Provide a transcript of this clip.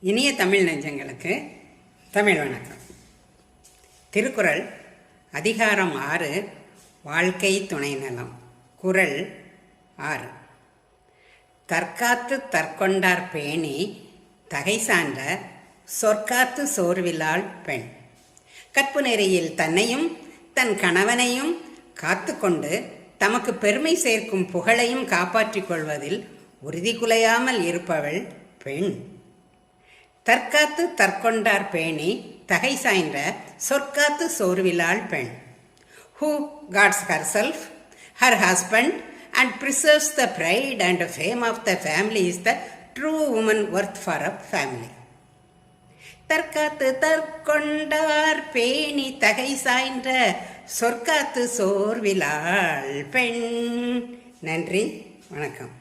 இனிய தமிழ் நெஞ்சங்களுக்கு தமிழ் வணக்கம். திருக்குறள் அதிகாரம் 6 வாழ்க்கை துணை நலம். குறள் 6. தற்காத்து தற்கொண்டார் பேணி தகை சான்ற சொற்காத்து சோர்விலாள் பெண். கற்பு நெறியில் தன்னையும் தன் கணவனையும் காத்து கொண்டு தமக்கு பெருமை சேர்க்கும் புகழையும் காப்பாற்றிக் கொள்வதில் உறுதி குலையாமல் இருப்பவள் பெண். தற்காத்து தற்கொண்டார் பேணி தகை சாய்ந்த சொற்காத்து சோர்விலாள் பெண். Who guards herself, her husband, and preserves the pride and fame of the family is the true woman worth for a family. தற்காத்து தற்கொண்டார் பேணி தகை சாய்ந்த சொற்காத்து சோர்விலாள் பெண். நன்றி, வணக்கம்.